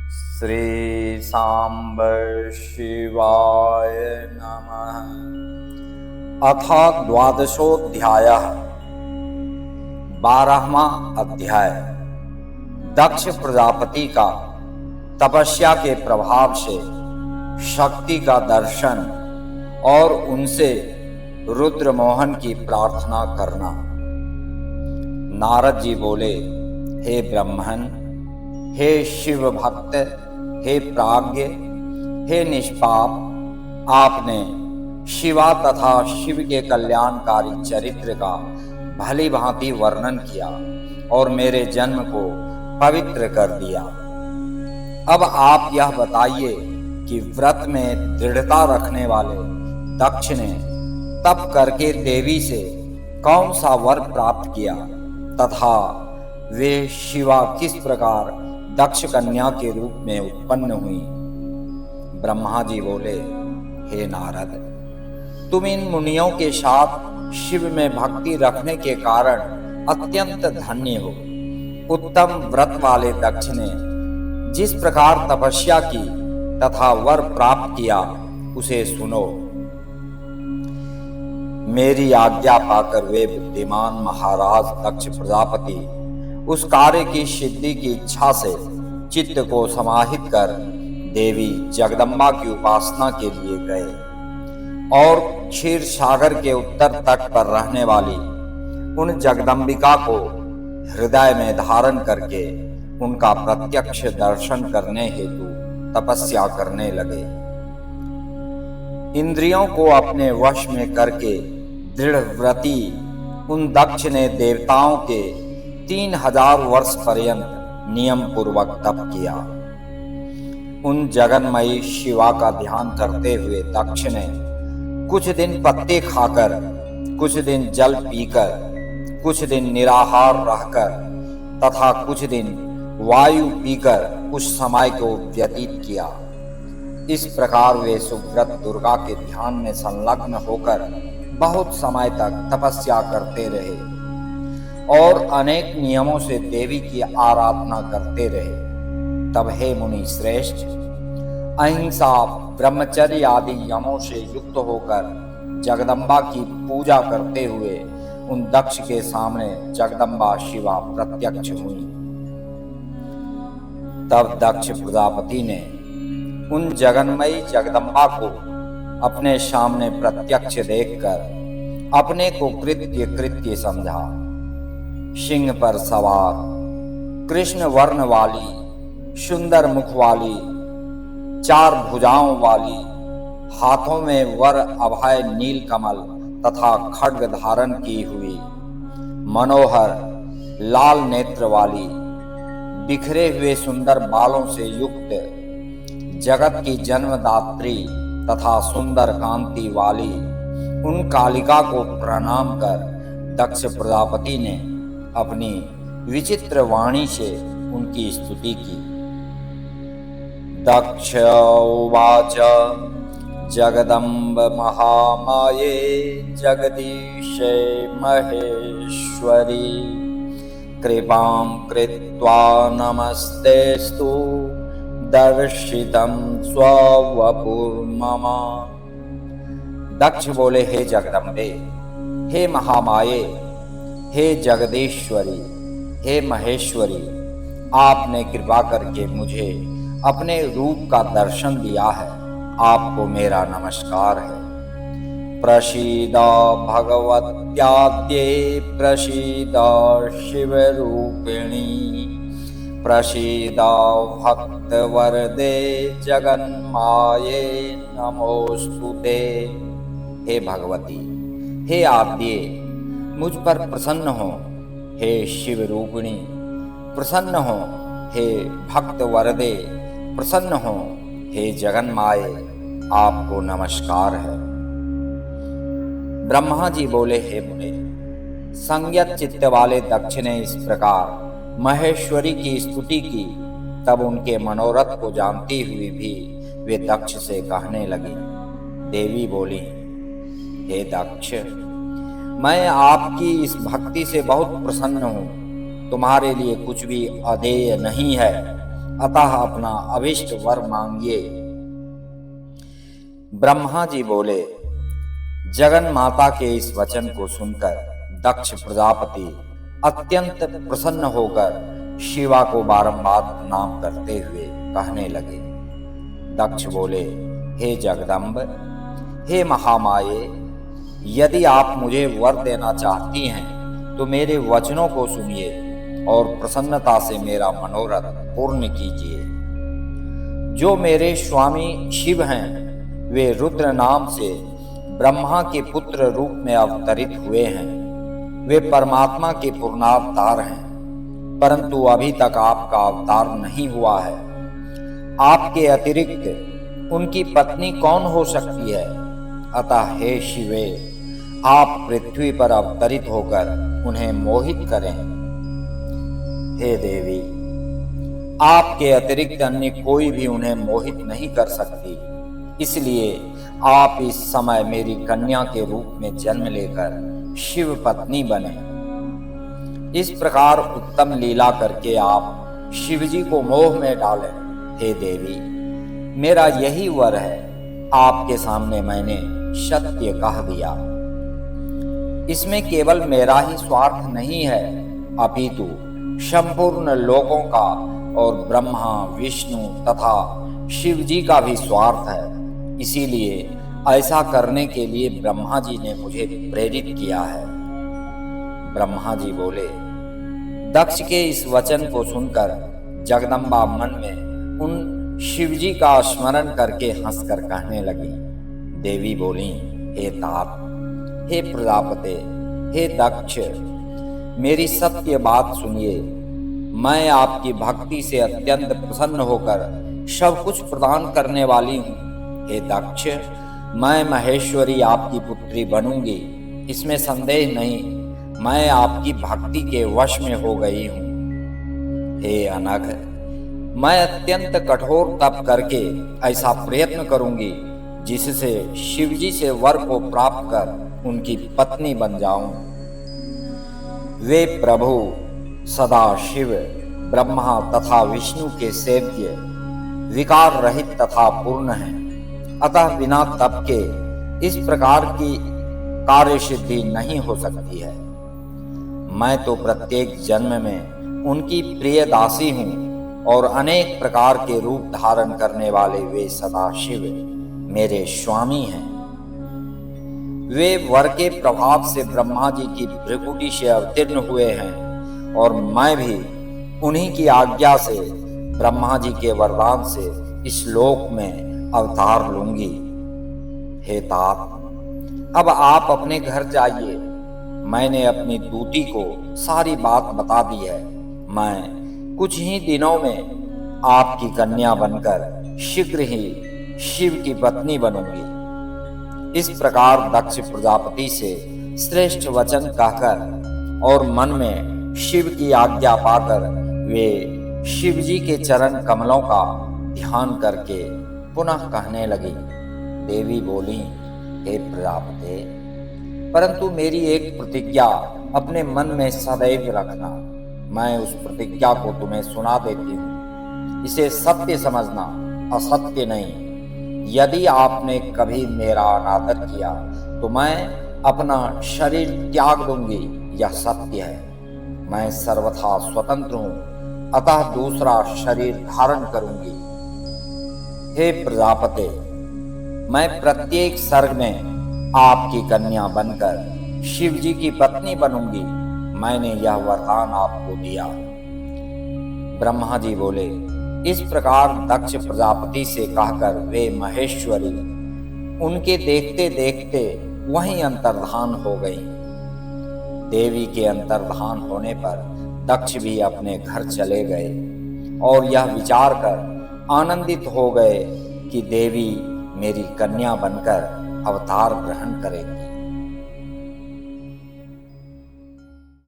श्री सांब शिवाय नमः। अथ द्वादशोऽध्यायः। 12वां अध्याय। दक्ष प्रजापति का तपस्या के प्रभाव से शक्ति का दर्शन और उनसे रुद्र मोहन की प्रार्थना करना। नारद जी बोले, हे ब्रह्मन, हे शिव भक्त, हे प्राज्ञ, हे निष्पाप, आपने शिवा तथा शिव के कल्याणकारी चरित्र का भली भांति वर्णन किया और मेरे जन्म को पवित्र कर दिया। अब आप यह बताइए कि व्रत में दृढ़ता रखने वाले दक्ष ने तप करके देवी से कौन सा वर प्राप्त किया तथा वे शिवा किस प्रकार दक्ष कन्या के रूप में उत्पन्न हुई। ब्रह्मा जी बोले, हे नारद, तुम इन मुनियों के साथ शिव में भक्ति रखने के कारण अत्यंत धन्य हो। उत्तम व्रत वाले दक्ष ने जिस प्रकार तपस्या की तथा वर प्राप्त किया उसे सुनो। मेरी आज्ञा पाकर वे बुद्धिमान महाराज दक्ष प्रजापति उस कार्य की सिद्धि की इच्छा से चित्त को समाहित कर देवी जगदम्बा की उपासना के लिए गए और क्षीर सागर के उत्तर तट पर रहने वाली उन जगदम्बिका को हृदय में धारण करके उनका प्रत्यक्ष दर्शन करने हेतु तपस्या करने लगे। इंद्रियों को अपने वश में करके दृढ़ व्रती उन दक्ष ने देवताओं के 3000 वर्ष पर्यंत नियम पूर्वक तप किया। उन जगन्मयी शिवा का ध्यान करते हुए दक्ष ने कुछ दिन पत्ते खाकर, कुछ दिन जल पीकर, कुछ दिन निराहार रहकर तथा कुछ दिन वायु पीकर उस समय को व्यतीत किया। इस प्रकार वे सुव्रत दुर्गा के ध्यान में संलग्न होकर बहुत समय तक तपस्या करते रहे और अनेक नियमों से देवी की आराधना करते रहे। तब हे मुनि श्रेष्ठ, अहिंसा, ब्रह्मचर्य आदि यमों से युक्त होकर जगदम्बा की पूजा करते हुए उन दक्ष के सामने जगदम्बा शिवा प्रत्यक्ष हुई। तब दक्ष प्रजापति ने उन जगन्मयी जगदम्बा को अपने सामने प्रत्यक्ष देखकर अपने को कृत्य समझा। सिंह पर सवार, कृष्ण वर्ण वाली, सुंदर मुख वाली, 4 भुजाओं वाली, हाथों में वर अभय नील कमल तथा खड्ग धारण की हुई, मनोहर लाल नेत्र वाली, बिखरे हुए सुंदर बालों से युक्त, जगत की जन्मदात्री तथा सुंदर कांति वाली उन कालिका को प्रणाम कर दक्ष प्रजापति ने अपनी विचित्र वाणी से उनकी स्तुति की। दक्ष उवाच, जगदम्ब महामाये जगदीशे महेश्वरी, कृपां कृत्वा नमस्तेस्तु दर्शितं स्ववपुर्मम। दक्ष बोले, हे जगदम्बे, हे महामाये, हे जगदीश्वरी, हे महेश्वरी, आपने कृपा करके मुझे अपने रूप का दर्शन दिया है। आपको मेरा नमस्कार है। प्रसीद भगवत्याद्ये, प्रसीद शिवरूपिणी, प्रसीद भक्तवरदे जगन्माये नमोस्तुते। हे भगवती, हे आद्ये, मुझ पर प्रसन्न हो। हे शिव रूपिणी, प्रसन्न हो। हे भक्त वरदे, प्रसन्न हो। हे जगन्माये, आपको नमस्कार है। ब्रह्मा जी बोले, हे मुने, संयत चित्त वाले दक्ष ने इस प्रकार महेश्वरी की स्तुति की। तब उनके मनोरथ को जानती हुई भी वे दक्ष से कहने लगी। देवी बोली, हे दक्ष, मैं आपकी इस भक्ति से बहुत प्रसन्न हूँ। तुम्हारे लिए कुछ भी अधेय नहीं है। अतः अपना अभिष्ट वर मांगिए। ब्रह्मा जी बोले। जगन माता के इस वचन को सुनकर दक्ष प्रजापति अत्यंत प्रसन्न होकर शिवा को बारंबार प्रणाम करते हुए कहने लगे। दक्ष बोले, हे जगदम्ब, हे महामाये, यदि आप मुझे वर देना चाहती हैं तो मेरे वचनों को सुनिए और प्रसन्नता से मेरा मनोरथ पूर्ण कीजिए। जो मेरे स्वामी शिव हैं, वे रुद्र नाम से ब्रह्मा के पुत्र रूप में अवतरित हुए हैं। वे परमात्मा के पूर्णावतार हैं, परंतु अभी तक आपका अवतार नहीं हुआ है। आपके अतिरिक्त उनकी पत्नी कौन हो सकती है? अतः हे शिवे, आप पृथ्वी पर अवतरित होकर उन्हें मोहित करें। हे देवी, आपके अतिरिक्त अन्य कोई भी उन्हें मोहित नहीं कर सकती, इसलिए आप इस समय मेरी कन्या के रूप में जन्म लेकर शिव पत्नी बने। इस प्रकार उत्तम लीला करके आप शिवजी को मोह में डालें। हे देवी, मेरा यही वर है। आपके सामने मैंने सत्य कह दिया। इसमें केवल मेरा ही स्वार्थ नहीं है, अपितु संपूर्ण लोकों का और ब्रह्मा, विष्णु तथा शिवजी का भी स्वार्थ है। इसीलिए ऐसा करने के लिए ब्रह्मा जी ने मुझे प्रेरित किया है। ब्रह्मा जी बोले। दक्ष के इस वचन को सुनकर जगदम्बा मन में उन शिवजी का स्मरण करके हंसकर कहने लगी। देवी बोली, हे तात, हे प्रजापते, हे दक्ष, मेरी सत्य बात सुनिए। मैं आपकी भक्ति से अत्यंत प्रसन्न होकर सब कुछ प्रदान करने वाली हूँ। हे दक्ष, मैं महेश्वरी आपकी पुत्री बनूंगी, इसमें संदेह नहीं। मैं आपकी भक्ति के वश में हो गई हूँ। हे अनघ, मैं अत्यंत कठोर तप करके ऐसा प्रयत्न करूंगी जिससे शिवजी से वर को प्राप्त कर उनकी पत्नी बन जाऊं। वे प्रभु सदा शिव, ब्रह्मा तथा विष्णु के सेव्य, विकार रहित तथा पूर्ण हैं। अतः बिना तप के इस प्रकार की कार्य सिद्धि नहीं हो सकती है। मैं तो प्रत्येक जन्म में उनकी प्रिय दासी हूँ और अनेक प्रकार के रूप धारण करने वाले वे सदाशिव मेरे स्वामी हैं। वे वर के प्रभाव से ब्रह्मा जी की भ्रिकुटी से अवतीर्ण हुए हैं और मैं भी उन्हीं की आज्ञा से ब्रह्मा जी के वरदान से इस लोक में अवतार लूंगी। हे तात, अब आप अपने घर जाइए। मैंने अपनी दूती को सारी बात बता दी है। मैं कुछ ही दिनों में आपकी कन्या बनकर शीघ्र ही शिव की पत्नी बनूंगी। इस प्रकार दक्ष प्रजापति से श्रेष्ठ वचन कहकर और मन में शिव की आज्ञा पाकर वे शिवजी के चरण कमलों का ध्यान करके पुनः कहने लगी। देवी बोली, हे प्रजापते, परंतु मेरी एक प्रतिज्ञा अपने मन में सदैव रखना। मैं उस प्रतिज्ञा को तुम्हें सुना देती हूँ, इसे सत्य समझना, असत्य नहीं। यदि आपने कभी मेरा अनादर किया तो मैं अपना शरीर त्याग दूंगी, यह सत्य है। मैं सर्वथा स्वतंत्र हूँ, अतः दूसरा शरीर धारण करूंगी। हे प्रजापते, मैं प्रत्येक सर्ग में आपकी कन्या बनकर शिवजी की पत्नी बनूंगी। मैंने यह वरदान आपको दिया। ब्रह्मा जी बोले। इस प्रकार दक्ष प्रजापति से कहकर वे महेश्वरी उनके देखते देखते वहीं अंतर्धान हो गई। देवी के अंतर्धान होने पर दक्ष भी अपने घर चले गए और यह विचार कर आनंदित हो गए कि देवी मेरी कन्या बनकर अवतार ग्रहण करेगी।